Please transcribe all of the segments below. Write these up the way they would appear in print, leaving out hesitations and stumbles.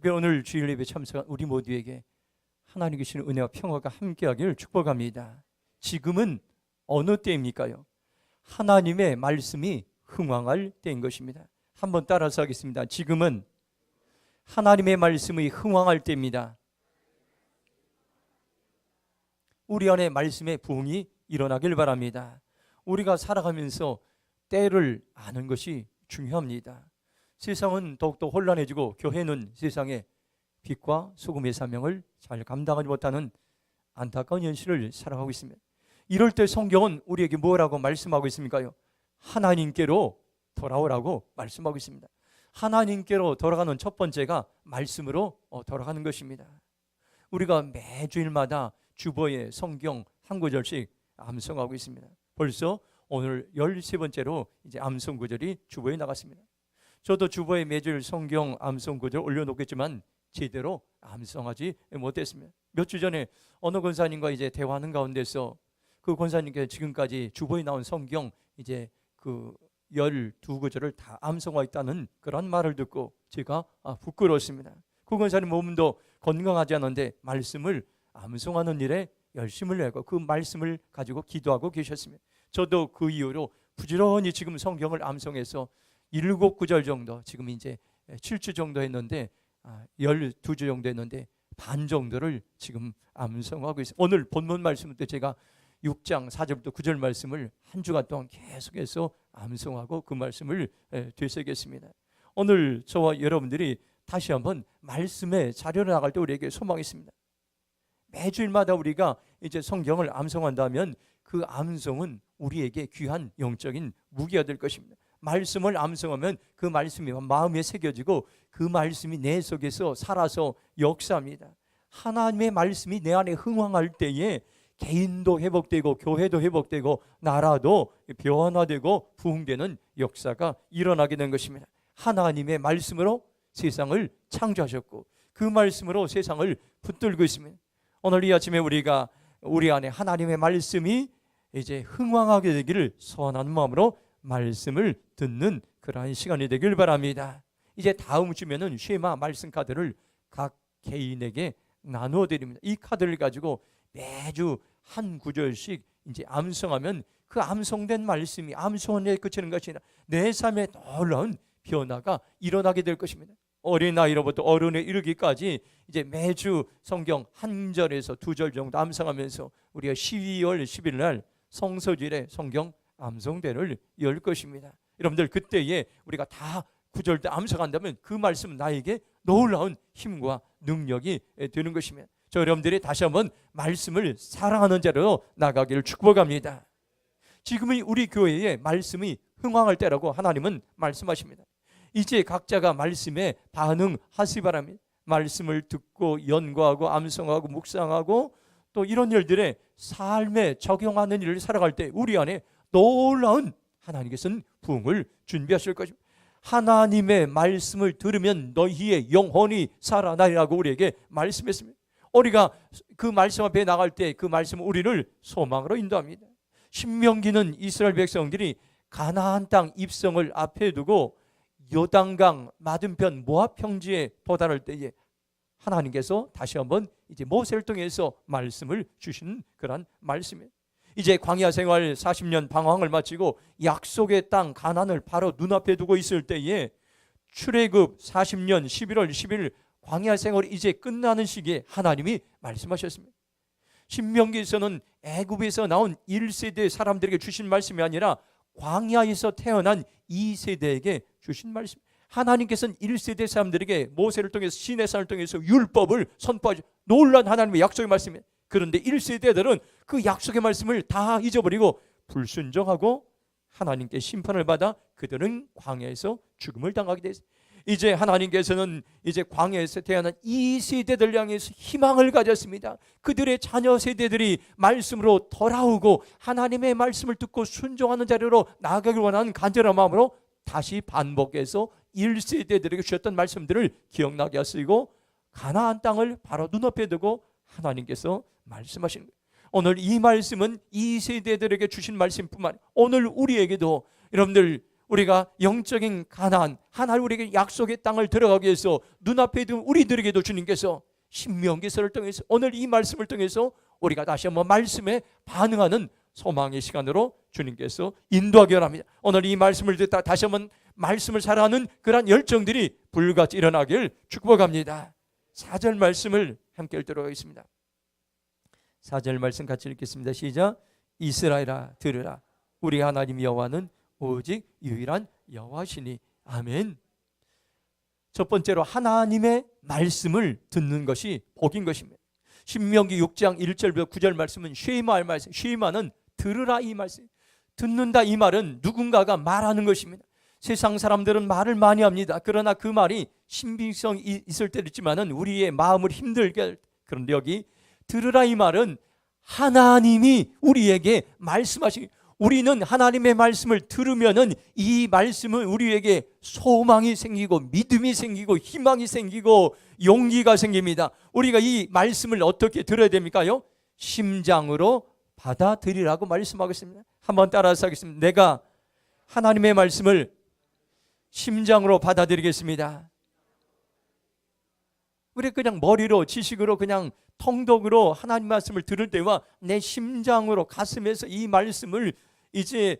특별히 오늘 주일 예배 참석한 우리 모두에게 하나님 계시는 은혜와 평화가 함께하기를 축복합니다. 지금은 어느 때입니까요? 하나님의 말씀이 흥왕할 때인 것입니다. 한번 따라서 하겠습니다. 지금은 하나님의 말씀이 흥왕할 때입니다. 우리 안에 말씀의 부흥이 일어나길 바랍니다. 우리가 살아가면서 때를 아는 것이 중요합니다. 세상은 더욱더 혼란해지고 교회는 세상의 빛과 소금의 사명을 잘 감당하지 못하는 안타까운 현실을 살아가고 있습니다. 이럴 때 성경은 우리에게 뭐라고 말씀하고 있습니까요? 하나님께로 돌아오라고 말씀하고 있습니다. 하나님께로 돌아가는 첫 번째가 말씀으로 돌아가는 것입니다. 우리가 매주일마다 주보에 성경 한 구절씩 암송하고 있습니다. 벌써 오늘 13번째로 이제 암송 구절이 주보에 나갔습니다. 저도 주보에 매주일 성경 암송 구절 올려놓겠지만 제대로 암송하지 못했습니다. 몇 주 전에 어느 권사님과 이제 대화하는 가운데서 그 권사님께서 지금까지 주보에 나온 성경 이제 그 12구절을 다 암송하고 있다는 그런 말을 듣고 제가 부끄러웠습니다. 그 권사님 몸도 건강하지 않은데 말씀을 암송하는 일에 열심을 내고 그 말씀을 가지고 기도하고 계셨습니다. 저도 그 이후로 부지런히 지금 성경을 암송해서 7구절 정도, 지금 이제 7주 정도 했는데 12주 정도 했는데 반 정도를 지금 암송하고 있습니다. 오늘 본문 말씀 때 제가 6장 4절부터 9절 말씀을 한 주간 동안 계속해서 암송하고 그 말씀을 되새겼습니다. 오늘 저와 여러분들이 다시 한번 말씀의 자료로 나갈 때 우리에게 소망이 있습니다. 매주일마다 우리가 이제 성경을 암송한다면 그 암송은 우리에게 귀한 영적인 무기가 될 것입니다. 말씀을 암송하면 그 말씀이 마음에 새겨지고 그 말씀이 내 속에서 살아서 역사합니다. 하나님의 말씀이 내 안에 흥왕할 때에 개인도 회복되고 교회도 회복되고 나라도 변화되고 부흥되는 역사가 일어나게 된 것입니다. 하나님의 말씀으로 세상을 창조하셨고 그 말씀으로 세상을 붙들고 있습니다. 오늘 이 아침에 우리가 우리 안에 하나님의 말씀이 이제 흥왕하게 되기를 소원하는 마음으로 말씀을 듣는 그러한 시간이 되길 바랍니다. 이제 다음 주면은 쉐마 말씀 카드를 각 개인에게 나누어 드립니다. 이 카드를 가지고 매주 한 구절씩 이제 암송하면 그 암송된 말씀이 암송에 그치는 것이 아니라 내 삶에 놀라운 변화가 일어나게 될 것입니다. 어린 나이로부터 어른에 이르기까지 이제 매주 성경 한 절에서 두 절 정도 암송하면서 우리가 12월 10일 날 성서주일에 성경 암송대를 열 것입니다. 여러분들 그때에 우리가 다 구절 때 암송한다면 그 말씀은 나에게 놀라운 힘과 능력이 되는 것입니다. 저 여러분들이 다시 한번 말씀을 사랑하는 자로 나가기를 축복합니다. 지금의 우리 교회에 말씀이 흥왕할 때라고 하나님은 말씀하십니다. 이제 각자가 말씀에 반응하시 바랍니다. 말씀을 듣고 연구하고 암송하고 묵상하고 또 이런 일들에 삶에 적용하는 일을 살아갈 때 우리 안에 놀라운 하나님께서는 부흥을 준비하실 것입니다. 하나님의 말씀을 들으면 너희의 영혼이 살아나리라고 우리에게 말씀했습니다. 우리가 그 말씀 앞에 나갈 때 그 말씀은 우리를 소망으로 인도합니다. 신명기는 이스라엘 백성들이 가나안 땅 입성을 앞에 두고 요단강 맞은편 모압 평지에 도달할 때에 하나님께서 다시 한번 이제 모세를 통해서 말씀을 주시는 그런 말씀이에요. 이제 광야 생활 40년 방황을 마치고 약속의 땅 가나안을 바로 눈앞에 두고 있을 때에 출애굽 40년 11월 10일 광야 생활이 이제 끝나는 시기에 하나님이 말씀하셨습니다. 신명기에서는 애굽에서 나온 1세대 사람들에게 주신 말씀이 아니라 광야에서 태어난 2세대에게 주신 말씀. 하나님께서는 1세대 사람들에게 모세를 통해서 시내산을 통해서 율법을 선포하시 놀란 하나님의 약속의 말씀이에요. 그런데 1세대들은 그 약속의 말씀을 다 잊어버리고 불순종하고 하나님께 심판을 받아 그들은 광야에서 죽음을 당하게 됐어요. 이제 하나님께서는 이제 광야에서 태어난 이 세대들 향해서 희망을 가졌습니다. 그들의 자녀 세대들이 말씀으로 돌아오고 하나님의 말씀을 듣고 순종하는 자리로 나아가길 원하는 간절한 마음으로 다시 반복해서 1세대들에게 주셨던 말씀들을 기억나게 하시고 가나안 땅을 바로 눈앞에 두고 하나님께서 말씀하시는 거예요. 오늘 이 말씀은 이 세대들에게 주신 말씀뿐만 아니라 오늘 우리에게도 여러분들 우리가 영적인 가나안, 하나님 우리에게 약속의 땅을 들어가기 위해서 눈앞에 있는 우리들에게도 주님께서 신명기서를 통해서 오늘 이 말씀을 통해서 우리가 다시 한번 말씀에 반응하는 소망의 시간으로 주님께서 인도하기 원합니다. 오늘 이 말씀을 듣다 다시 한번 말씀을 사랑하는 그러한 열정들이 불같이 일어나길 축복합니다. 4절 말씀을 함께 읽도록 하겠습니다. 4절 말씀 같이 읽겠습니다. 시작. 이스라엘아 들으라, 우리 하나님 여호와는 오직 유일한 여호와시니. 아멘. 첫 번째로 하나님의 말씀을 듣는 것이 복인 것입니다. 신명기 6장 1절부터 9절 말씀은 쉐마의 말씀, 쉐마는 들으라 이 말씀. 듣는다 이 말은 누군가가 말하는 것입니다. 세상 사람들은 말을 많이 합니다. 그러나 그 말이 신빙성이 있을 때도 있지만은 우리의 마음을 힘들게 할 때. 그런데 여기 들으라 이 말은 하나님이 우리에게 말씀하시. 우리는 하나님의 말씀을 들으면은 이 말씀은 우리에게 소망이 생기고 믿음이 생기고 희망이 생기고 용기가 생깁니다. 우리가 이 말씀을 어떻게 들어야 됩니까요? 심장으로 받아들이라고 말씀하고 있습니다. 한번 따라서 하겠습니다. 내가 하나님의 말씀을 심장으로 받아들이겠습니다. 우리 그냥 머리로 지식으로 그냥 통독으로 하나님 말씀을 들을 때와 내 심장으로 가슴에서 이 말씀을 이제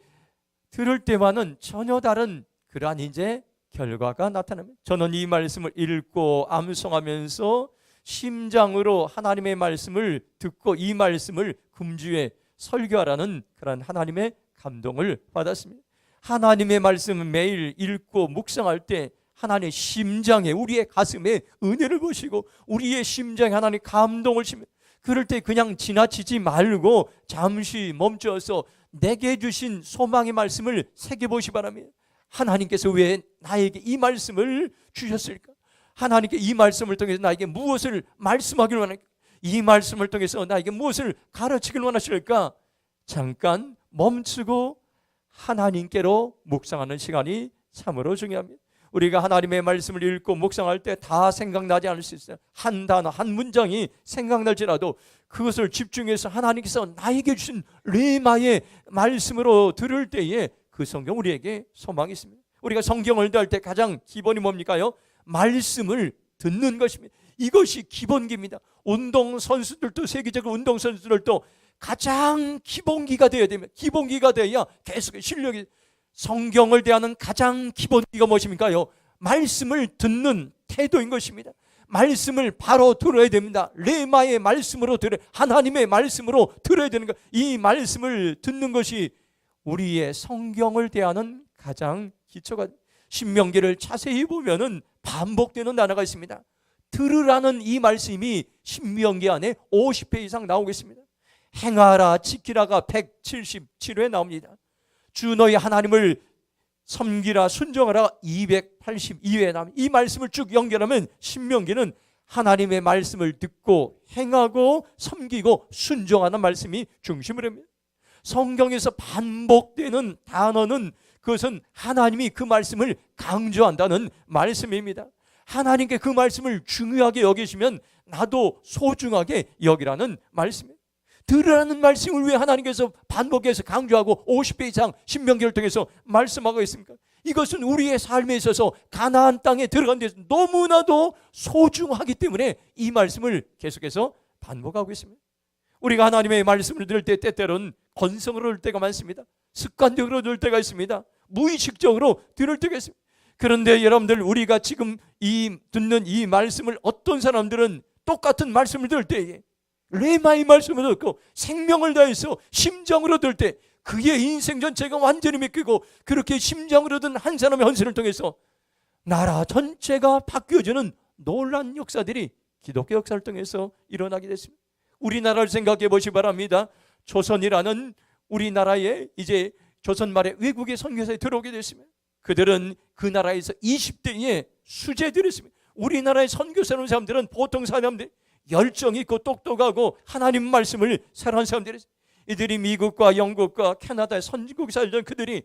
들을 때와는 전혀 다른 그러한 이제 결과가 나타납니다. 저는 이 말씀을 읽고 암송하면서 심장으로 하나님의 말씀을 듣고 이 말씀을 금주에 설교하라는 그런 하나님의 감동을 받았습니다. 하나님의 말씀을 매일 읽고 묵상할 때 하나님의 심장에, 우리의 가슴에 은혜를 보시고 우리의 심장에 하나님의 감동을 주십니다. 그럴 때 그냥 지나치지 말고 잠시 멈춰서 내게 주신 소망의 말씀을 새겨보시 바랍니다. 하나님께서 왜 나에게 이 말씀을 주셨을까? 하나님께 이 말씀을 통해서 나에게 무엇을 말씀하길 원할까? 이 말씀을 통해서 나에게 무엇을 가르치길 원하실까? 잠깐 멈추고 하나님께로 묵상하는 시간이 참으로 중요합니다. 우리가 하나님의 말씀을 읽고 묵상할 때 다 생각나지 않을 수 있어요. 한 단어, 한 문장이 생각날지라도 그것을 집중해서 하나님께서 나에게 주신 레마의 말씀으로 들을 때에 그 성경 우리에게 소망이 있습니다. 우리가 성경을 대할 때 가장 기본이 뭡니까요? 말씀을 듣는 것입니다. 이것이 기본기입니다. 운동선수들도, 세계적으로 운동선수들도 가장 기본기가 되어야 됩니다. 기본기가 되어야 계속 실력이. 성경을 대하는 가장 기본기가 무엇입니까요? 말씀을 듣는 태도인 것입니다. 말씀을 바로 들어야 됩니다. 레마의 말씀으로 들어야, 하나님의 말씀으로 들어야 되는 것. 이 말씀을 듣는 것이 우리의 성경을 대하는 가장 기초가. 신명기를 자세히 보면은 반복되는 단어가 있습니다. 들으라는 이 말씀이 신명기 안에 50회 이상 나오겠습니다. 행하라 지키라가 177회 나옵니다. 주 너희 하나님을 섬기라 순종하라 282회에 나옵니다. 이 말씀을 쭉 연결하면 신명기는 하나님의 말씀을 듣고 행하고 섬기고 순종하는 말씀이 중심을 합니다. 성경에서 반복되는 단어는 그것은 하나님이 그 말씀을 강조한다는 말씀입니다. 하나님께 그 말씀을 중요하게 여기시면 나도 소중하게 여기라는 말씀입니다. 들으라는 말씀을 왜 하나님께서 반복해서 강조하고 50회 이상 신명기를 통해서 말씀하고 있습니까? 이것은 우리의 삶에 있어서 가나안 땅에 들어간 데서 너무나도 소중하기 때문에 이 말씀을 계속해서 반복하고 있습니다. 우리가 하나님의 말씀을 들을 때 때때로는 건성으로 들을 때가 많습니다. 습관적으로 들을 때가 있습니다. 무의식적으로 들을 때가 있습니다. 그런데 여러분들, 우리가 지금 듣는 이 말씀을 어떤 사람들은 똑같은 말씀을 들을 때에 레마의 말씀을 듣고 생명을 다해서 심정으로 들 때 그의 인생 전체가 완전히 믿기고 그렇게 심정으로 든 한 사람의 헌신을 통해서 나라 전체가 바뀌어지는 놀라운 역사들이 기독교 역사를 통해서 일어나게 됐습니다. 우리나라를 생각해 보시기 바랍니다. 조선이라는 우리나라에 이제 조선 말에 외국의 선교사에 들어오게 됐습니다. 그들은 그 나라에서 20대의 수재들이었습니다. 우리나라의 선교사로 온 사람들은 보통 사람들 열정이 있고 똑똑하고 하나님 말씀을 사랑하는 사람들이, 이들이 미국과 영국과 캐나다의 선진국에 살던 그들이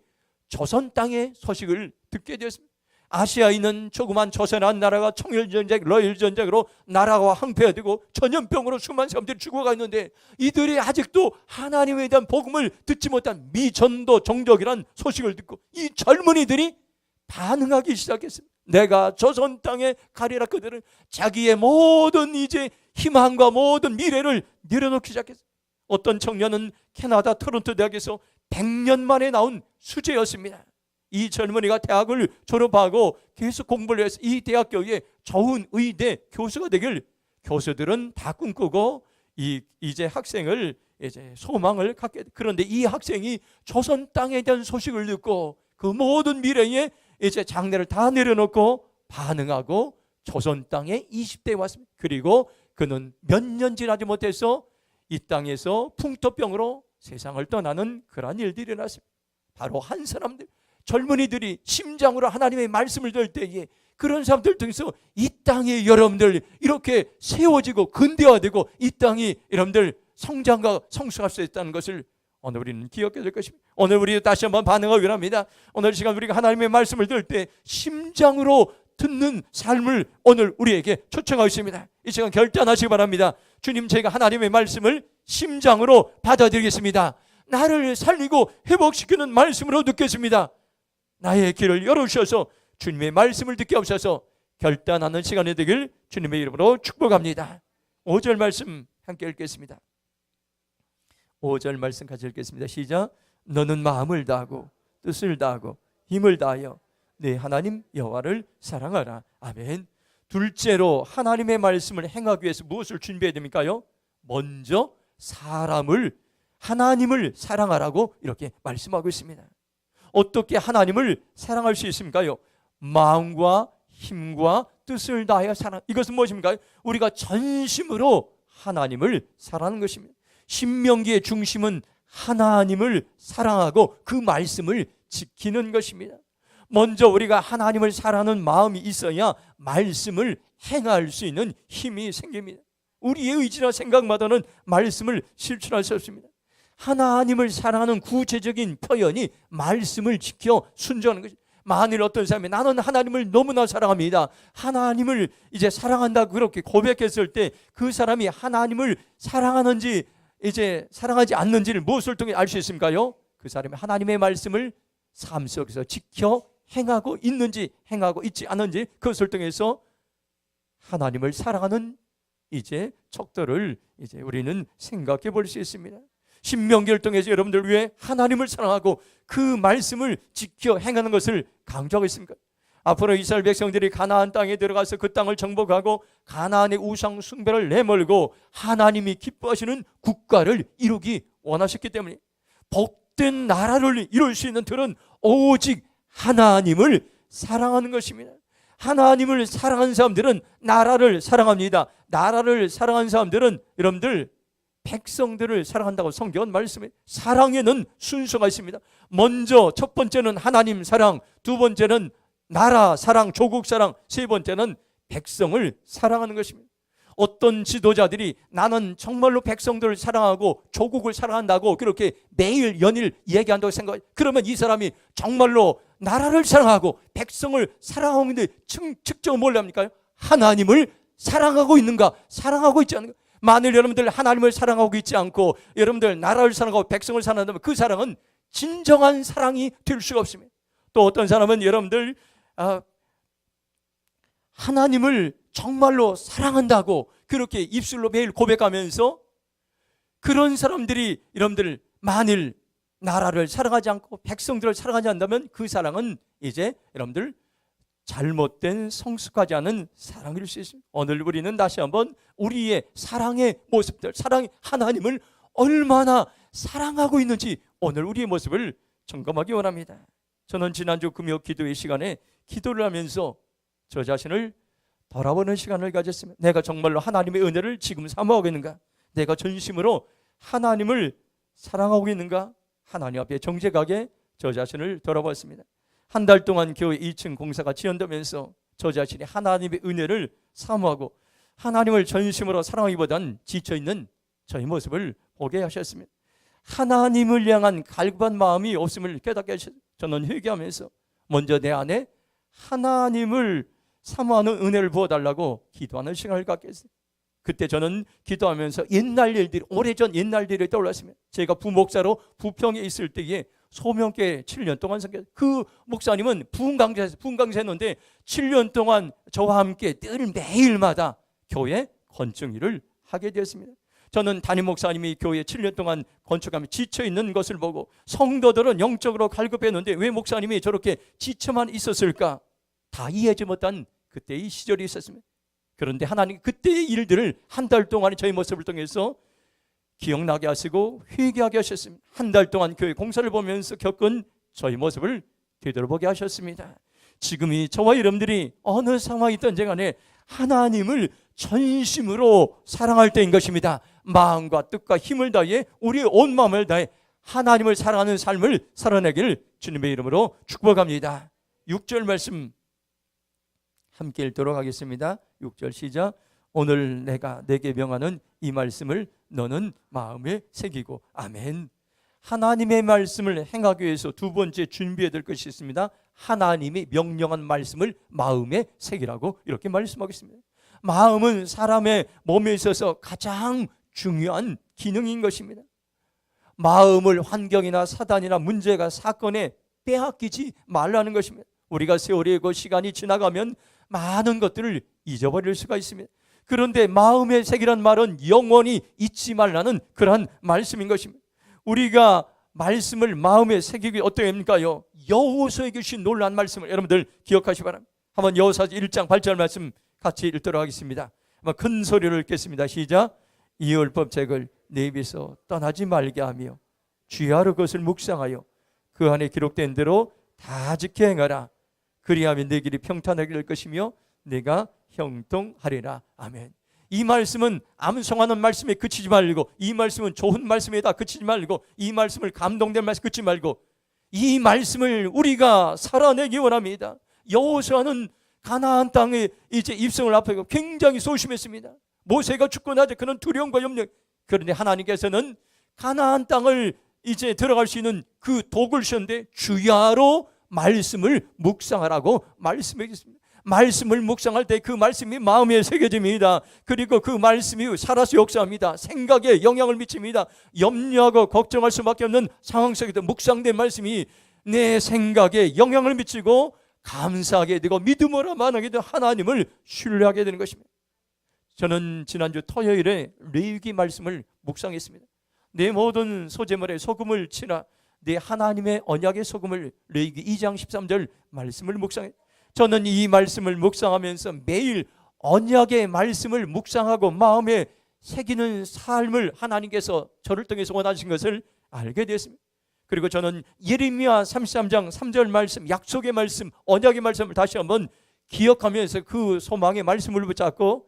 조선 땅의 소식을 듣게 되었습니다. 아시아에 있는 조그만 조선한 나라가 청일전쟁, 러일전쟁으로 나라가 황폐화되고 전염병으로 수많은 사람들이 죽어가 있는데 이들이 아직도 하나님에 대한 복음을 듣지 못한 미전도 종족이란 소식을 듣고 이 젊은이들이 반응하기 시작했습니다. 내가 조선 땅에 가리라. 그들은 자기의 모든 이제 희망과 모든 미래를 내려놓기 시작했어요. 어떤 청년은 캐나다 토론토 대학에서 100년 만에 나온 수재였습니다. 이 젊은이가 대학을 졸업하고 계속 공부를 해서 이 대학교에 좋은 의대 교수가 되길 교수들은 다 꿈꾸고 이제 학생을 이제 소망을 갖게 돼. 그런데 이 학생이 조선 땅에 대한 소식을 듣고 그 모든 미래에 이제 장래를 다 내려놓고 반응하고 조선 땅에 20대에 왔습니다. 그리고 그는 몇 년 지나지 못해서 이 땅에서 풍토병으로 세상을 떠나는 그러한 일들이 일어났습니다. 바로 한 사람들, 젊은이들이 심장으로 하나님의 말씀을 들을 때에 그런 사람들 통해서 이 땅이 여러분들 이렇게 세워지고 근대화되고 이 땅이 여러분들 성장과 성숙할 수 있다는 것을 오늘 우리는 기억해야 될 것입니다. 오늘 우리 다시 한번 반응하기 원합니다. 오늘 시간 우리가 하나님의 말씀을 들을 때 심장으로 듣는 삶을 오늘 우리에게 초청하고 있습니다. 이 시간 결단하시기 바랍니다. 주님, 제가 하나님의 말씀을 심장으로 받아들이겠습니다. 나를 살리고 회복시키는 말씀으로 듣겠습니다. 나의 길을 열어주셔서 주님의 말씀을 듣게 하셔서 결단하는 시간이 되길 주님의 이름으로 축복합니다. 5절 말씀 함께 읽겠습니다. 5절 말씀 같이 읽겠습니다. 시작. 너는 마음을 다하고 뜻을 다하고 힘을 다하여 네 하나님 여호와를 사랑하라. 아멘. 둘째로 하나님의 말씀을 행하기 위해서 무엇을 준비해야 됩니까요? 먼저 하나님을 사랑하라고 이렇게 말씀하고 있습니다. 어떻게 하나님을 사랑할 수 있습니까요? 마음과 힘과 뜻을 다하여 사랑. 이것은 무엇입니까? 우리가 전심으로 하나님을 사랑하는 것입니다. 신명기의 중심은 하나님을 사랑하고 그 말씀을 지키는 것입니다. 먼저 우리가 하나님을 사랑하는 마음이 있어야 말씀을 행할 수 있는 힘이 생깁니다. 우리의 의지나 생각마다는 말씀을 실천할 수 없습니다. 하나님을 사랑하는 구체적인 표현이 말씀을 지켜 순종하는 것입니다. 만일 어떤 사람이 나는 하나님을 너무나 사랑합니다, 하나님을 이제 사랑한다 그렇게 고백했을 때 그 사람이 하나님을 사랑하는지 이제 사랑하지 않는지를 무엇을 통해 알 수 있습니까요? 그 사람이 하나님의 말씀을 삶 속에서 지켜 행하고 있는지 행하고 있지 않은지 그것을 통해서 하나님을 사랑하는 이제 척도를 이제 우리는 생각해 볼 수 있습니다. 신명기를 통해서 여러분들 위해 하나님을 사랑하고 그 말씀을 지켜 행하는 것을 강조하고 있습니다. 앞으로 이스라엘 백성들이 가나안 땅에 들어가서 그 땅을 정복하고 가나안의 우상 숭배를 내몰고 하나님이 기뻐하시는 국가를 이루기 원하셨기 때문에 복된 나라를 이룰 수 있는 들은 오직 하나님을 사랑하는 것입니다. 하나님을 사랑하는 사람들은 나라를 사랑합니다. 나라를 사랑하는 사람들은 여러분들 백성들을 사랑한다고 성경은 말씀해. 사랑에는 순서가 있습니다. 먼저 첫 번째는 하나님 사랑, 두 번째는 나라 사랑, 조국 사랑, 세 번째는 백성을 사랑하는 것입니다. 어떤 지도자들이 나는 정말로 백성들을 사랑하고 조국을 사랑한다고 그렇게 매일 연일 얘기한다고 생각해요. 그러면 이 사람이 정말로 나라를 사랑하고 백성을 사랑하는데 측정을 뭘 합니까? 하나님을 사랑하고 있는가, 사랑하고 있지 않은가. 만일 여러분들 하나님을 사랑하고 있지 않고 여러분들 나라를 사랑하고 백성을 사랑한다면 그 사랑은 진정한 사랑이 될 수가 없습니다. 또 어떤 사람은 여러분들 하나님을 정말로 사랑한다고 그렇게 입술로 매일 고백하면서 그런 사람들이 여러분들 만일 나라를 사랑하지 않고 백성들을 사랑하지 않는다면 그 사랑은 이제 여러분들 잘못된 성숙하지 않은 사랑일 수 있습니다. 오늘 우리는 다시 한번 우리의 사랑의 모습들, 사랑의 하나님을 얼마나 사랑하고 있는지 오늘 우리의 모습을 점검하기 원합니다. 저는 지난주 금요 기도의 시간에 기도를 하면서 저 자신을 돌아보는 시간을 가졌습니다. 내가 정말로 하나님의 은혜를 지금 사모하고 있는가? 내가 전심으로 하나님을 사랑하고 있는가? 하나님 앞에 정직하게 저 자신을 돌아봤습니다. 한 달 동안 교회 2층 공사가 지연되면서 저 자신이 하나님의 은혜를 사모하고 하나님을 전심으로 사랑하기보단 지쳐있는 저의 모습을 보게 하셨습니다. 하나님을 향한 갈급한 마음이 없음을 깨닫게 하셨습니다. 저는 회개하면서 먼저 내 안에 하나님을 사모하는 은혜를 부어달라고 기도하는 시간을 갖겠어요. 그때 저는 기도하면서 옛날 일들이, 오래전 옛날 일이 떠올랐습니다. 제가 부목사로 부평에 있을 때에 소명교회 7년 동안 섬겼어요. 그 목사님은 부흥강사였는데 7년 동안 저와 함께 늘 매일마다 교회 건축 일을 하게 되었습니다. 저는 담임 목사님이 교회 7년 동안 건축하며 지쳐있는 것을 보고 성도들은 영적으로 갈급했는데 왜 목사님이 저렇게 지쳐만 있었을까? 다 이해하지 못한 그때의 시절이 있었습니다. 그런데 하나님 그때의 일들을 한 달 동안 저희 모습을 통해서 기억나게 하시고 회개하게 하셨습니다. 한 달 동안 교회 공사를 보면서 겪은 저희 모습을 되돌아보게 하셨습니다. 지금이 저와 여러분들이 어느 상황이 있든지 간에 하나님을 전심으로 사랑할 때인 것입니다. 마음과 뜻과 힘을 다해 우리의 온 마음을 다해 하나님을 사랑하는 삶을 살아내기를 주님의 이름으로 축복합니다. 6절 말씀 함께 읽도록 하겠습니다. 6절 시작. 오늘 내가 내게 명하는 이 말씀을 너는 마음에 새기고. 아멘. 하나님의 말씀을 행하기 위해서 두 번째 준비해야 될 것이 있습니다. 하나님이 명령한 말씀을 마음에 새기라고 이렇게 말씀하겠습니다. 마음은 사람의 몸에 있어서 가장 중요한 기능인 것입니다. 마음을 환경이나 사단이나 문제가 사건에 빼앗기지 말라는 것입니다. 우리가 세월이 그 시간이 지나가면 많은 것들을 잊어버릴 수가 있습니다. 그런데 마음에 새기란 말은 영원히 잊지 말라는 그러한 말씀인 것입니다. 우리가 말씀을 마음에 새기기 어떻게 합니까요? 여호수아에게 주신 놀라운 말씀을 여러분들 기억하시기 바랍니다. 한번 여호수아 1장 8절 말씀 같이 읽도록 하겠습니다. 한번 큰 소리로 읽겠습니다. 시작. 이 율법책을 내 입에서 떠나지 말게 하며 주야로 그것을 묵상하여 그 안에 기록된 대로 다 지켜 행하라. 그리하면 내 길이 평탄하게 될 것이며 내가 형통하리라. 아멘. 이 말씀은 암송하는 말씀에 그치지 말고, 이 말씀은 좋은 말씀에 다 그치지 말고, 이 말씀을 감동된 말씀에 그치지 말고, 이 말씀을 우리가 살아내기 원합니다. 여호수아는 가나안 땅에 이제 입성을 앞두고 굉장히 소심했습니다. 모세가 죽고 나서 그는 두려움과 염려. 그런데 하나님께서는 가나안 땅을 이제 들어갈 수 있는 그 도구를 주셨는데 주야로 말씀을 묵상하라고 말씀해 주셨습니다. 말씀을 묵상할 때 그 말씀이 마음에 새겨집니다. 그리고 그 말씀이 살아서 역사합니다. 생각에 영향을 미칩니다. 염려하고 걱정할 수밖에 없는 상황 속에도 묵상된 말씀이 내 생각에 영향을 미치고 감사하게 되고 믿음으로 만하게 되고 하나님을 신뢰하게 되는 것입니다. 저는 지난주 토요일에 레위기 말씀을 묵상했습니다. 내 모든 소재물에 소금을 치라. 내 하나님의 언약의 소금을. 레위기 2장 13절 말씀을 묵상해. 저는 이 말씀을 묵상하면서 매일 언약의 말씀을 묵상하고 마음에 새기는 삶을 하나님께서 저를 통해서 원하신 것을 알게 되었습니다. 그리고 저는 예레미야 33장 3절 말씀, 약속의 말씀, 언약의 말씀을 다시 한번 기억하면서 그 소망의 말씀을 붙잡고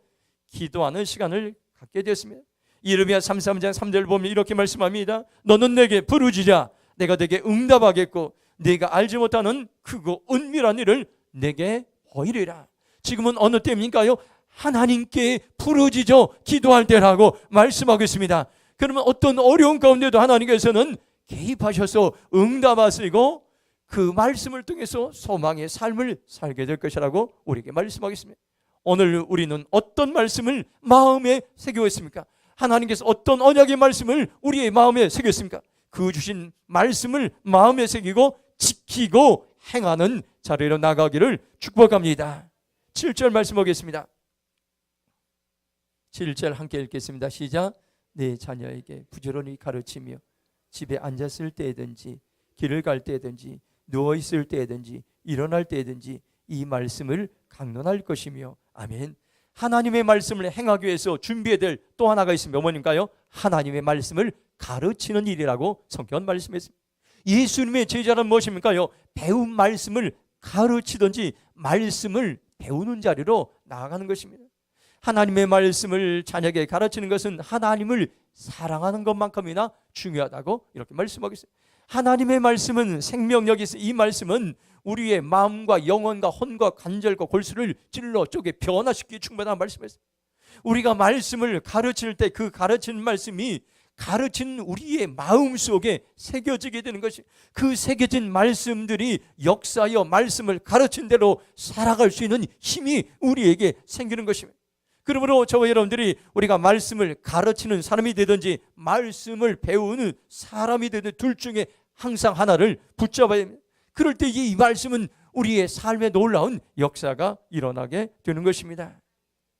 기도하는 시간을 갖게 되었습니다. 예레미야 33장 3절 보면 이렇게 말씀합니다. 너는 내게 부르짖으라. 내가 내게 응답하겠고 네가 알지 못하는 크고 은밀한 일을 내게 보이리라. 지금은 어느 때입니까요? 하나님께 부르짖어 기도할 때라고 말씀하고 있습니다. 그러면 어떤 어려운 가운데도 하나님께서는 개입하셔서 응답하시고 그 말씀을 통해서 소망의 삶을 살게 될 것이라고 우리에게 말씀하겠습니다. 오늘 우리는 어떤 말씀을 마음에 새기고 있습니까? 하나님께서 어떤 언약의 말씀을 우리의 마음에 새겼습니까? 그 주신 말씀을 마음에 새기고 지키고 행하는 자리로 나가기를 축복합니다. 7절 말씀 보겠습니다. 7절 함께 읽겠습니다. 시작. 내 자녀에게 부지런히 가르치며 집에 앉았을 때든지 길을 갈 때든지 누워있을 때든지 일어날 때든지 이 말씀을 강론할 것이며. 아멘. 하나님의 말씀을 행하기 위해서 준비해야 될 또 하나가 있습니다. 뭐니까요? 하나님의 말씀을 가르치는 일이라고 성경은 말씀했습니다. 예수님의 제자는 무엇입니까요? 배운 말씀을 가르치든지 말씀을 배우는 자리로 나아가는 것입니다. 하나님의 말씀을 자녀에게 가르치는 것은 하나님을 사랑하는 것만큼이나 중요하다고 이렇게 말씀하고 있어요. 하나님의 말씀은 생명력이 있어요. 이 말씀은 우리의 마음과 영혼과 혼과 관절과 골수를 찔러 쪼개 변화시키기 충분하다는 말씀이었어요. 우리가 말씀을 가르칠 때 그 가르치는 말씀이 가르친 우리의 마음속에 새겨지게 되는 것이, 그 새겨진 말씀들이 역사하여 말씀을 가르친 대로 살아갈 수 있는 힘이 우리에게 생기는 것입니다. 그러므로 저와 여러분들이 우리가 말씀을 가르치는 사람이 되든지 말씀을 배우는 사람이 되든 둘 중에 항상 하나를 붙잡아야 합니다. 그럴 때 이 말씀은 우리의 삶에 놀라운 역사가 일어나게 되는 것입니다.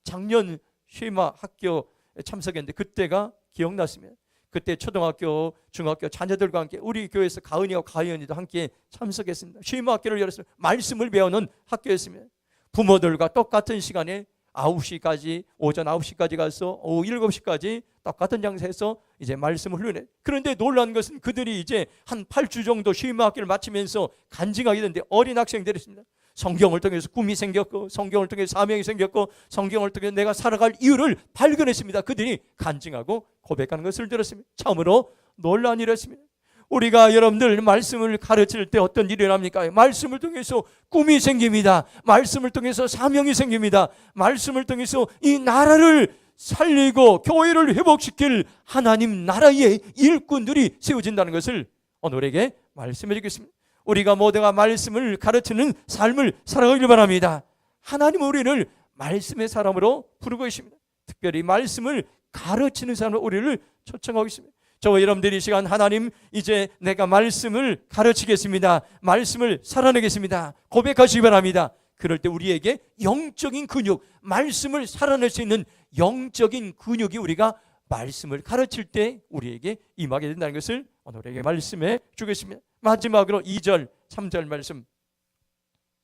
작년 쉐마 학교에 참석했는데 그때가 기억났습니다. 그때 초등학교, 중학교 자녀들과 함께 우리 교회에서 가은이와 가연이도 함께 참석했습니다. 쉐마 학교를 열었습니다. 말씀을 배우는 학교였습니다. 부모들과 똑같은 시간에 9시까지, 오전 9시까지 가서 오후 7시까지 똑같은 장소에서 이제 말씀을 훈련해. 그런데 놀라운 것은 그들이 이제 한 8주 정도 쉐마 학교를 마치면서 간증하게 되는데 어린 학생들이 있습니다. 성경을 통해서 꿈이 생겼고, 성경을 통해서 사명이 생겼고, 성경을 통해서 내가 살아갈 이유를 발견했습니다. 그들이 간증하고 고백하는 것을 들었습니다. 참으로 놀라운 일이었습니다. 우리가 여러분들 말씀을 가르칠 때 어떤 일이 일어납니까? 말씀을 통해서 꿈이 생깁니다. 말씀을 통해서 사명이 생깁니다. 말씀을 통해서 이 나라를 살리고 교회를 회복시킬 하나님 나라의 일꾼들이 세워진다는 것을 오늘에게 말씀해 주겠습니다. 우리가 모두가 말씀을 가르치는 삶을 살아가길 바랍니다. 하나님은 우리를 말씀의 사람으로 부르고 있습니다. 특별히 말씀을 가르치는 사람으로 우리를 초청하고 있습니다. 저와 여러분들이 이 시간 하나님 이제 내가 말씀을 가르치겠습니다. 말씀을 살아내겠습니다. 고백하시기 바랍니다. 그럴 때 우리에게 영적인 근육, 말씀을 살아낼 수 있는 영적인 근육이 우리가 말씀을 가르칠 때 우리에게 임하게 된다는 것을 오늘에게 말씀해 주겠습니다. 마지막으로 2절, 3절 말씀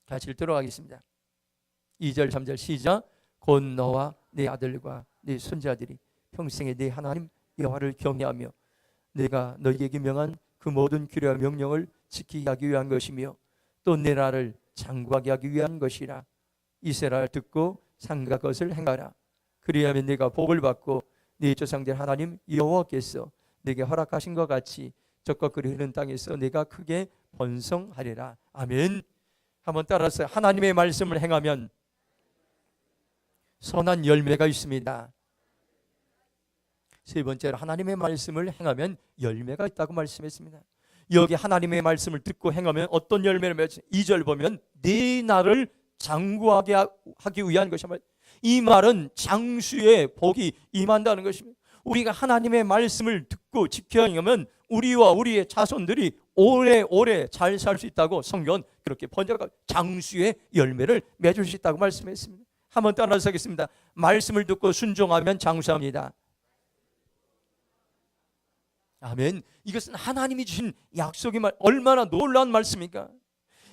같이 읽도록 하겠습니다. 2절, 3절 시작. 곧 너와 네 아들과 네 손자들이 평생에 네 하나님 여호와를 경외하며 내가 너희에게 명한 그 모든 규례와 명령을 지키게 하기 위한 것이며 또 내 나라를 장구하게 하기 위한 것이라. 이스라엘 듣고 상가 것을 행하라. 그리하면 네가 복을 받고 네 조상들 하나님 여호와께서 네게 허락하신 것 같이 적과 꿀이 흐르는 땅에서 네가 크게 번성하리라. 아멘. 한번 따라서 하나님의 말씀을 행하면 선한 열매가 있습니다. 세 번째로 하나님의 말씀을 행하면 열매가 있다고 말씀했습니다. 여기 하나님의 말씀을 듣고 행하면 어떤 열매를 맺지? 2절 보면 네 나를 장구하게 하기 위한 것이며, 이 말은 장수의 복이 임한다는 것입니다. 우리가 하나님의 말씀을 듣고 지켜야 하면 우리와 우리의 자손들이 오래오래 잘 살 수 있다고 성경은 그렇게 번역하고 장수의 열매를 맺을 수 있다고 말씀했습니다. 한번 따라서 하겠습니다. 말씀을 듣고 순종하면 장수합니다. 아멘. 이것은 하나님이 주신 약속의 말, 얼마나 놀라운 말씀입니까?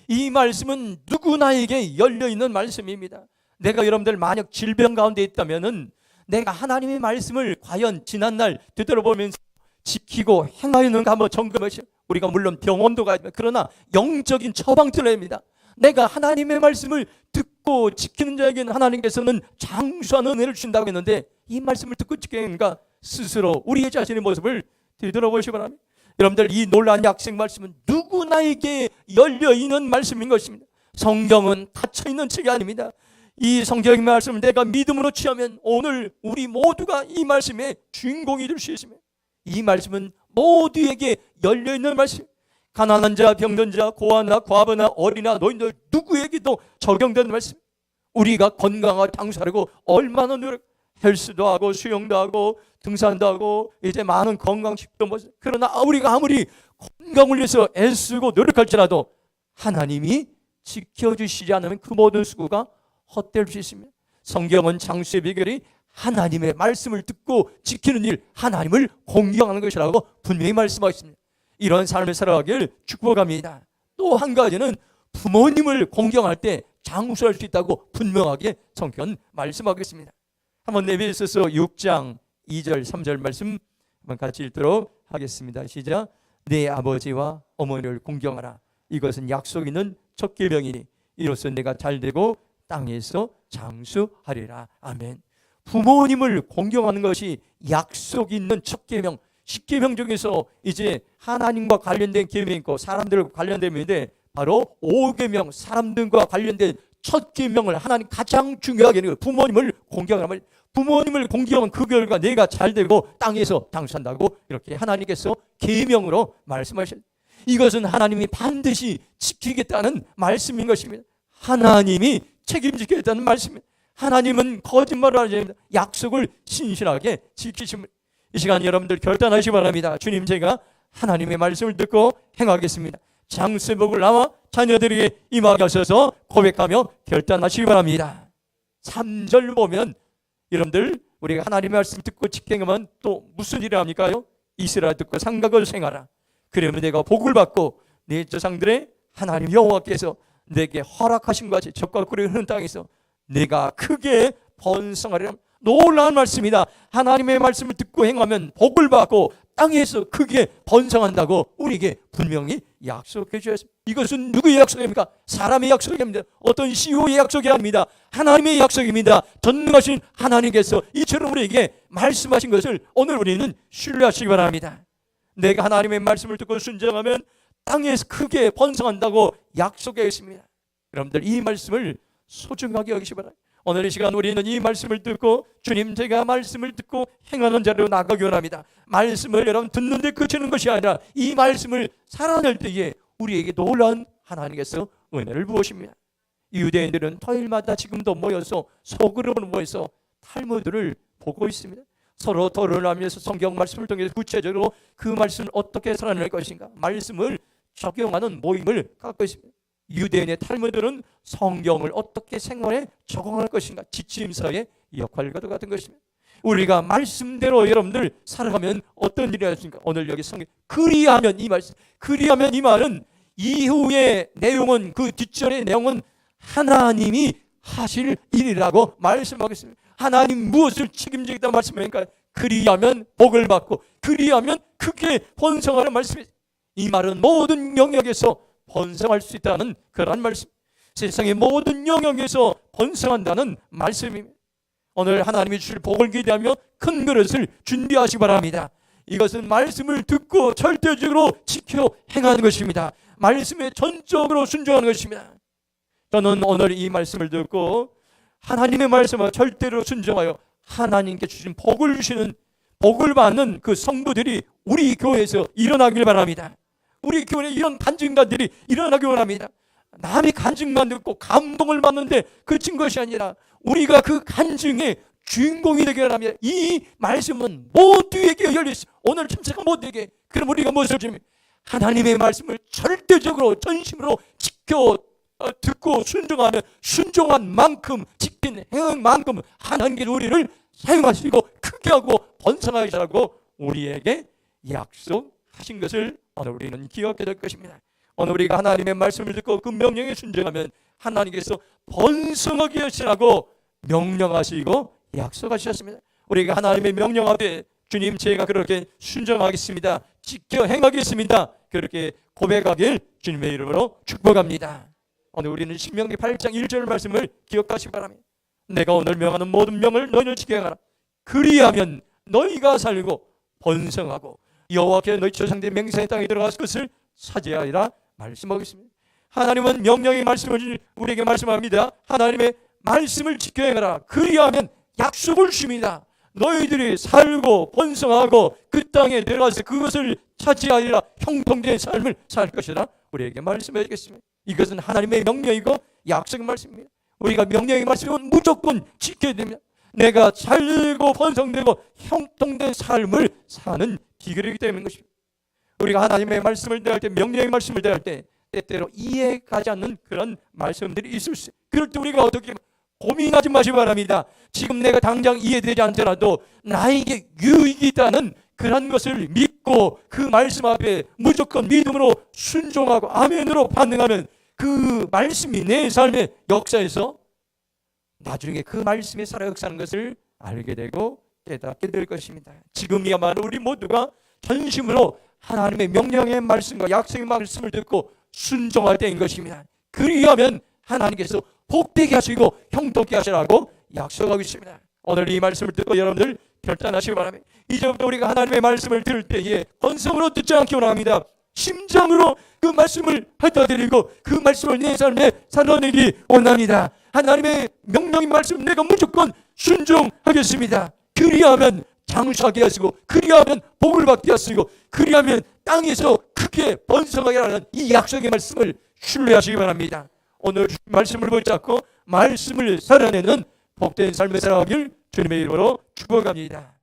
이 말씀은 누구나에게 열려있는 말씀입니다. 내가 여러분들 만약 질병 가운데 있다면은 내가 하나님의 말씀을 과연 지난날 되돌아보면서 지키고 행하였는가 한번 점검하시오. 우리가 물론 병원도 가야 됩니다. 그러나 영적인 처방들입니다. 내가 하나님의 말씀을 듣고 지키는 자에게는 하나님께서는 장수하는 은혜를 주신다고 했는데 이 말씀을 듣고 지키는가 스스로 우리의 자신의 모습을 되돌아보시기 바랍니다. 여러분들 이 놀라운 약속 말씀은 누구나에게 열려있는 말씀인 것입니다. 성경은 닫혀있는 책이 아닙니다. 이 성경의 말씀을 내가 믿음으로 취하면 오늘 우리 모두가 이 말씀의 주인공이 될 수 있습니다. 이 말씀은 모두에게 열려있는 말씀, 가난한 자, 병든 자, 고아나 과부나 어리나 노인들 누구에게도 적용되는 말씀. 우리가 건강하고 장수하려고 얼마나 노력, 헬스도 하고 수영도 하고 등산도 하고 이제 많은 건강식도 뭐, 그러나 우리가 아무리 건강을 위해서 애쓰고 노력할지라도 하나님이 지켜주시지 않으면 그 모든 수고가 헛될 수 있습니다. 성경은 장수의 비결이 하나님의 말씀을 듣고 지키는 일, 하나님을 공경하는 것이라고 분명히 말씀하고 있습니다. 이런 삶을 살아가길 축복합니다. 또 한 가지는 부모님을 공경할 때 장수할 수 있다고 분명하게 성경은 말씀하고 있습니다. 한번 에베소서 6장 2절 3절 말씀 한번 같이 읽도록 하겠습니다. 시작. 내 아버지와 어머니를 공경하라. 이것은 약속 있는 첫 계명이니 이로써 내가 잘되고 땅에서 장수하리라. 아멘. 부모님을 공경하는 것이 약속 있는 첫 계명, 10계명 중에서 이제 하나님과 관련된 계명이 있고 사람들과 관련된 계명인데 바로 5계명, 사람들과 관련된 첫 계명을 하나님 가장 중요하게 부모님을 공경하면 부모님을 공경하면 그 결과 내가 잘되고 땅에서 장수한다고 이렇게 하나님께서 계명으로 말씀하셨습니다. 이것은 하나님이 반드시 지키겠다는 말씀인 것입니다. 하나님이 책임지겠다는 말씀입니다. 하나님은 거짓말을 하지 않습니다. 약속을 신실하게 지키십니다. 이 시간 여러분들 결단하시기 바랍니다. 주님, 제가 하나님의 말씀을 듣고 행하겠습니다. 장세복을 나와 자녀들에게 임하게 하셔서 고백하며 결단하시기 바랍니다. 3절 보면 여러분들 우리가 하나님의 말씀 듣고 직행하면 또 무슨 일을 합니까요? 이스라엘 듣고 상각을 생하라. 그러면 내가 복을 받고 내 조상들의 하나님 여호와께서 내게 허락하신 것 같이 적과 꿀이 흐르는 땅에서 내가 크게 번성하리라. 놀라운 말씀이다. 하나님의 말씀을 듣고 행하면 복을 받고 땅에서 크게 번성한다고 우리에게 분명히 약속해 주셨습니다. 이것은 누구의 약속입니까? 사람의 약속입니다. 어떤 CEO의 약속이 아닙니다. 하나님의 약속입니다. 전능하신 하나님께서 이처럼 우리에게 말씀하신 것을 오늘 우리는 신뢰하시기 바랍니다. 내가 하나님의 말씀을 듣고 순종하면 땅에서 크게 번성한다고 약속했습니다. 여러분들 이 말씀을 소중하게 여기시기 바랍니다. 오늘 이 시간 우리는 이 말씀을 듣고 주님, 제가 말씀을 듣고 행하는 자로 나가기 원합니다. 말씀을 여러분 듣는 데 그치는 것이 아니라 이 말씀을 살아낼 때에 우리에게 놀라운 하나님께서 은혜를 부으십니다. 유대인들은 토요일마다 지금도 모여서 소그룹으로 모여서 탈무드를 보고 있습니다. 서로 토론을 하면서 성경 말씀을 통해서 구체적으로 그 말씀을 어떻게 살아낼 것인가 말씀을 적용하는 모임을 갖고 있습니다. 유대인의 탈무드는 성경을 어떻게 생활에 적용할 것인가 지침서의 역할과 같은 것입니다. 우리가 말씀대로 여러분들 살아가면 어떤 일이 있습니까? 오늘 여기 성경 그리하면 이 말씀, 그리하면 이 말은 이후의 내용은 그 뒷절의 내용은 하나님이 하실 일이라고 말씀하겠습니다. 하나님 무엇을 책임지겠다 말씀하니까 그리하면 복을 받고 그리하면 크게 번성하는 말씀이죠. 이 말은 모든 영역에서 번성할 수 있다는 그런 말씀, 세상의 모든 영역에서 번성한다는 말씀입니다. 오늘 하나님이 주실 복을 기대하며 큰 그릇을 준비하시기 바랍니다. 이것은 말씀을 듣고 절대적으로 지켜 행하는 것입니다. 말씀에 전적으로 순종하는 것입니다. 저는 오늘 이 말씀을 듣고 하나님의 말씀에 절대로 순종하여 하나님께 주신 복을 주시는, 복을 받는 그 성도들이 우리 교회에서 일어나길 바랍니다. 우리 교회에 이런 간증가들이 일어나기 원합니다. 남이 간증만 듣고 감동을 받는데 그친 것이 아니라 우리가 그 간증의 주인공이 되기 원합니다. 이 말씀은 모두에게 열려있습니다. 오늘 침체가 모두에게. 그럼 우리가 무엇을 지금 하나님의 말씀을 절대적으로 전심으로 지켜 듣고 순종하면 순종한 만큼 지킨 행만큼 하나님께 우리를 사용하시고 크게 하고 번성하게 하라고 우리에게 약속하신 것을 오늘 우리는 기억해야 될 것입니다. 오늘 우리가 하나님의 말씀을 듣고 그 명령에 순종하면 하나님께서 번성하게 하시라고 명령하시고 약속하셨습니다. 우리가 하나님의 명령 앞에 주님, 제가 그렇게 순종하겠습니다, 지켜 행하겠습니다, 그렇게 고백하길 주님의 이름으로 축복합니다. 오늘 우리는 신명기 8장 1절 말씀을 기억하시기 바랍니다. 내가 오늘 명하는 모든 명을 너희는 지켜 행하라. 그리하면 너희가 살고 번성하고 여호와께서 너희 조상들의 맹세의 땅에 들어가서 그것을 차지하리라 말씀하고 있습니다. 하나님은 명령의 말씀을 우리에게 말씀합니다. 하나님의 말씀을 지켜 행하라. 그리하면 약속을 주십니다. 너희들이 살고 번성하고 그 땅에 들어가서 그것을 차지하리라, 형통된 삶을 살 것이라 우리에게 말씀해 주겠습니다. 이것은 하나님의 명령이고 약속의 말씀입니다. 우리가 명령의 말씀은 무조건 지켜야 됩니다. 내가 살고 번성되고 형통된 삶을 사는 비결이기 때문인 것입니다. 우리가 하나님의 말씀을 대할 때, 명령의 말씀을 대할 때 때때로 이해가지 않는 그런 말씀들이 있을 수 있어요. 그럴 때 우리가 어떻게 고민하지 마시기 바랍니다. 지금 내가 당장 이해되지 않더라도 나에게 유익이 있다는 그런 것을 믿고 그 말씀 앞에 무조건 믿음으로 순종하고 아멘으로 반응하면 그 말씀이 내 삶의 역사에서 나중에 그 말씀이 살아 역사하는 것을 알게 되고 깨닫게 될 것입니다. 지금이야말로 우리 모두가 전심으로 하나님의 명령의 말씀과 약속의 말씀을 듣고 순종할 때인 것입니다. 그리하면 하나님께서 복되게 하시고 형통케 하시라고 약속하고 있습니다. 오늘 이 말씀을 듣고 여러분들 결단하시기 바랍니다. 이제부터 우리가 하나님의 말씀을 들을 때에 건성으로 듣지 않기 원합니다. 심장으로 그 말씀을 받아들이고 그 말씀을 내 삶에 살아내기 원합니다. 하나님의 명령의 말씀 내가 무조건 순종하겠습니다. 그리하면 장수하게 하시고, 그리하면 복을 받게 하시고, 그리하면 땅에서 크게 번성하게 하는 이 약속의 말씀을 신뢰하시기 바랍니다. 오늘 말씀을 붙잡고 말씀을 살아내는 복된 삶을 살아가길 주님의 이름으로 축복합니다.